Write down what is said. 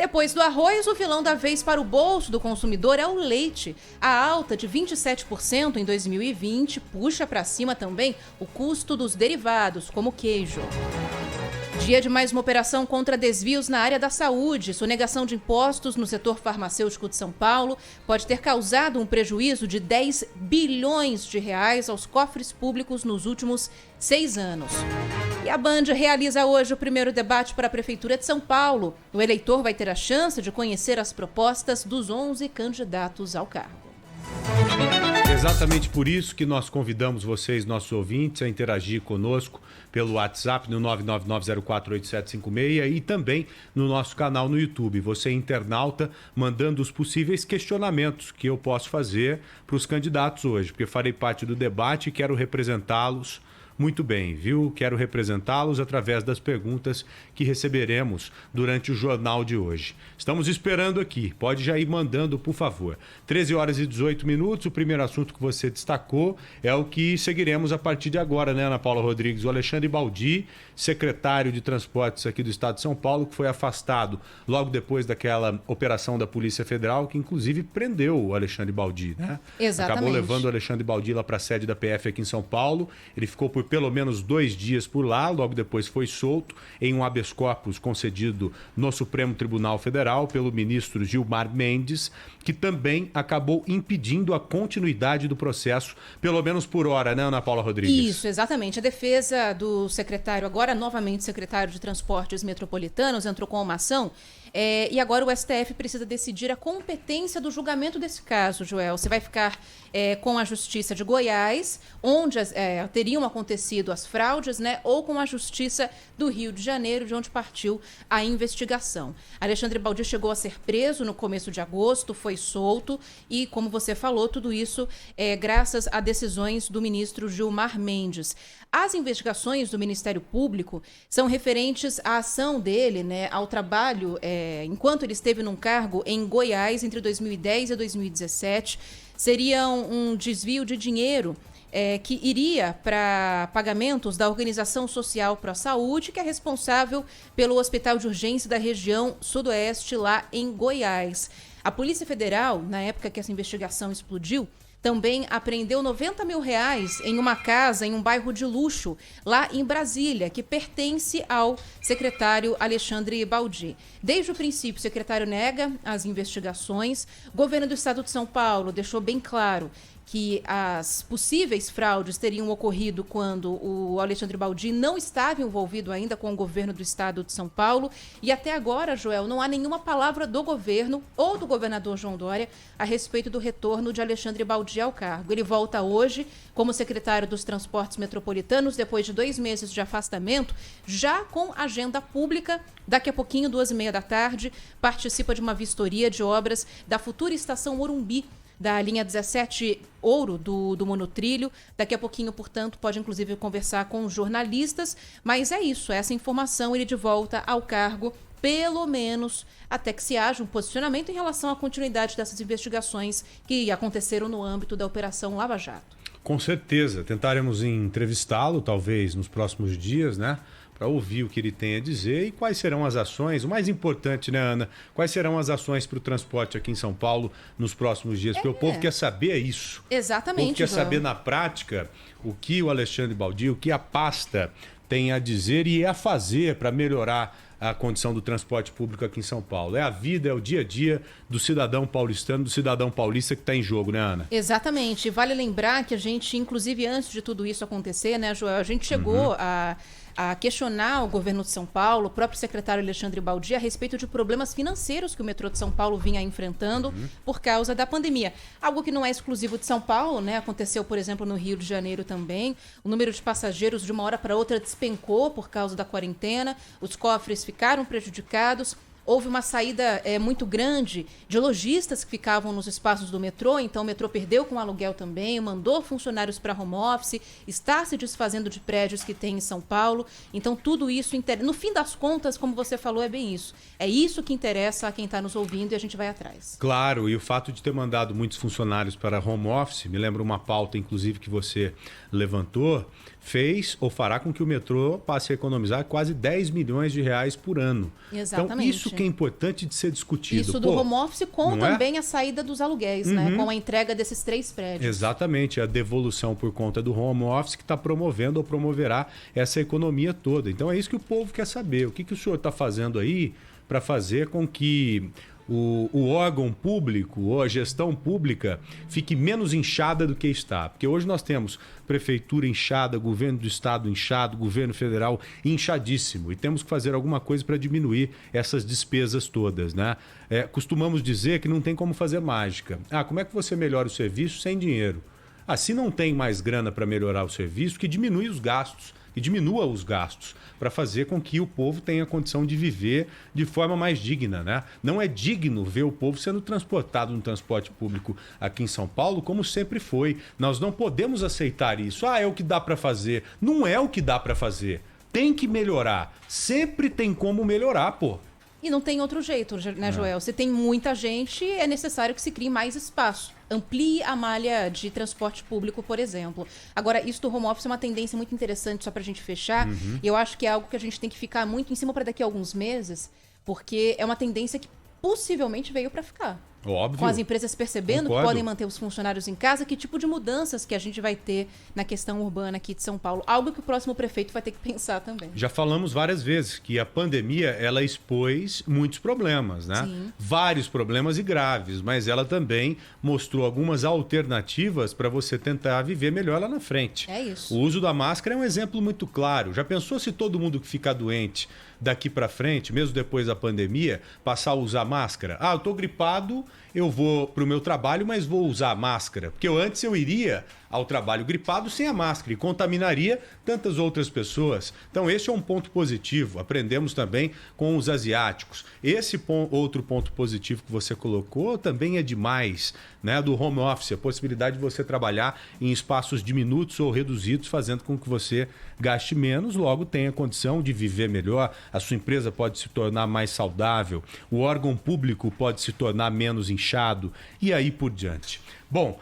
Depois do arroz, o vilão da vez para o bolso do consumidor é o leite. A alta de 27% em 2020 puxa para cima também o custo dos derivados, como queijo. Dia de mais uma operação contra desvios na área da saúde. Sonegação de impostos no setor farmacêutico de São Paulo pode ter causado um prejuízo de 10 bilhões de reais aos cofres públicos nos últimos 6 anos. E a Band realiza hoje o primeiro debate para a Prefeitura de São Paulo. O eleitor vai ter a chance de conhecer as propostas dos 11 candidatos ao cargo. Exatamente por isso que nós convidamos vocês, nossos ouvintes, a interagir conosco pelo WhatsApp no 999048756 e também no nosso canal no YouTube. Você, internauta, mandando os possíveis questionamentos que eu posso fazer para os candidatos hoje, porque farei parte do debate e quero representá-los muito bem, viu? Quero representá-los através das perguntas que receberemos durante o jornal de hoje. Estamos esperando aqui. Pode já ir mandando, por favor. 13h18. O primeiro assunto que você destacou é o que seguiremos a partir de agora, né, Ana Paula Rodrigues? O Alexandre Baldi, secretário de Transportes aqui do Estado de São Paulo, que foi afastado logo depois daquela operação da Polícia Federal, que inclusive prendeu o Alexandre Baldi, né? Exatamente. Acabou levando o Alexandre Baldi lá para a sede da PF aqui em São Paulo. Ele ficou por pelo menos 2 dias por lá, logo depois foi solto em um habeas corpus concedido no Supremo Tribunal Federal pelo ministro Gilmar Mendes, que também acabou impedindo a continuidade do processo, pelo menos por hora, né, Ana Paula Rodrigues? Isso, exatamente. A defesa do secretário, agora novamente secretário de Transportes Metropolitanos, entrou com uma ação e agora o STF precisa decidir a competência do julgamento desse caso, Joel. Você vai ficar com a Justiça de Goiás, onde teriam acontecido as fraudes, né, ou com a Justiça do Rio de Janeiro, de onde partiu a investigação. Alexandre Baldi chegou a ser preso no começo de agosto, foi solto e, como você falou, tudo isso graças a decisões do ministro Gilmar Mendes. As investigações do Ministério Público são referentes à ação dele, né, ao trabalho, enquanto ele esteve num cargo em Goiás entre 2010 e 2017. Seria um desvio de dinheiro que iria para pagamentos da Organização Social para a Saúde, que é responsável pelo Hospital de Urgência da região sudoeste lá em Goiás. A Polícia Federal, na época que essa investigação explodiu, também apreendeu R$90 mil em uma casa, em um bairro de luxo, lá em Brasília, que pertence ao secretário Alexandre Baldi. Desde o princípio, o secretário nega as investigações. O governo do Estado de São Paulo deixou bem claro que as possíveis fraudes teriam ocorrido quando o Alexandre Baldi não estava envolvido ainda com o governo do Estado de São Paulo. E até agora, Joel, não há nenhuma palavra do governo ou do governador João Dória a respeito do retorno de Alexandre Baldi ao cargo. Ele volta hoje como secretário dos Transportes Metropolitanos, depois de 2 meses de afastamento, já com agenda pública. Daqui a pouquinho, 14h30, participa de uma vistoria de obras da futura estação Morumbi, da linha 17 Ouro do monotrilho. Daqui a pouquinho, portanto, pode inclusive conversar com jornalistas, mas é isso, essa informação, ele de volta ao cargo, pelo menos até que se haja um posicionamento em relação à continuidade dessas investigações que aconteceram no âmbito da Operação Lava Jato. Com certeza, tentaremos entrevistá-lo, talvez, nos próximos dias, né? Para ouvir o que ele tem a dizer e quais serão as ações. O mais importante, né, Ana? Quais serão as ações para o transporte aqui em São Paulo nos próximos dias? Porque o povo quer saber isso. Exatamente. O povo quer saber na prática o que o Alexandre Baldi, o que a pasta tem a dizer e a fazer para melhorar a condição do transporte público aqui em São Paulo. É a vida, é o dia a dia do cidadão paulistano, do cidadão paulista que está em jogo, né, Ana? Exatamente. Vale lembrar que a gente, inclusive antes de tudo isso acontecer, né, Joel, a gente chegou a questionar o governo de São Paulo, o próprio secretário Alexandre Baldi, a respeito de problemas financeiros que o metrô de São Paulo vinha enfrentando por causa da pandemia. Algo que não é exclusivo de São Paulo, né? Aconteceu, por exemplo, no Rio de Janeiro também. O número de passageiros de uma hora para outra despencou por causa da quarentena, os cofres ficaram prejudicados. Houve uma saída muito grande de lojistas que ficavam nos espaços do metrô, então o metrô perdeu com o aluguel também, mandou funcionários para home office, está se desfazendo de prédios que tem em São Paulo. Então tudo isso, no fim das contas, como você falou, é bem isso. É isso que interessa a quem está nos ouvindo e a gente vai atrás. Claro, e o fato de ter mandado muitos funcionários para home office, me lembra uma pauta, inclusive, que você levantou, fez ou fará com que o metrô passe a economizar quase 10 milhões de reais por ano. Exatamente. Então, isso que é importante de ser discutido. Isso do home office com também a saída dos aluguéis, né? Com a entrega desses 3 prédios. Exatamente, a devolução por conta do home office que está promovendo ou promoverá essa economia toda. Então, é isso que o povo quer saber. O que o senhor está fazendo aí para fazer com que o órgão público ou a gestão pública fique menos inchada do que está? Porque hoje nós temos prefeitura inchada, governo do estado inchado, governo federal inchadíssimo, e temos que fazer alguma coisa para diminuir essas despesas todas, né? Costumamos dizer que não tem como fazer mágica. Como é que você melhora o serviço sem dinheiro? Se não tem mais grana para melhorar o serviço, que diminua os gastos para fazer com que o povo tenha condição de viver de forma mais digna, né? Não é digno ver o povo sendo transportado no transporte público aqui em São Paulo, como sempre foi. Nós não podemos aceitar isso. É o que dá para fazer. Não é o que dá para fazer. Tem que melhorar. Sempre tem como melhorar, pô. E não tem outro jeito, né, Joel? Se tem muita gente, é necessário que se crie mais espaço. Amplie a malha de transporte público, por exemplo. Agora, isso do home office é uma tendência muito interessante, só para a gente fechar. E eu acho que é algo que a gente tem que ficar muito em cima para daqui a alguns meses, porque é uma tendência que possivelmente veio para ficar. Óbvio. Com as empresas percebendo Concordo. que podem manter os funcionários em casa, que tipo de mudanças que a gente vai ter na questão urbana aqui de São Paulo? Algo que o próximo prefeito vai ter que pensar também. Já falamos várias vezes que a pandemia, ela expôs muitos problemas, né? Sim. Vários problemas e graves, mas ela também mostrou algumas alternativas para você tentar viver melhor lá na frente. É isso. O uso da máscara é um exemplo muito claro. Já pensou se todo mundo que ficar doente daqui para frente, mesmo depois da pandemia, passar a usar máscara? Eu tô gripado, eu vou pro meu trabalho, mas vou usar máscara. Porque antes eu iria ao trabalho gripado sem a máscara e contaminaria tantas outras pessoas. Então esse é um ponto positivo. Aprendemos também com os asiáticos. Esse outro ponto positivo que você colocou também é demais, né? Do home office, a possibilidade de você trabalhar em espaços diminutos ou reduzidos, fazendo com que você gaste menos, logo tenha condição de viver melhor. A sua empresa pode se tornar mais saudável, o órgão público pode se tornar menos inchado e aí por diante. Bom,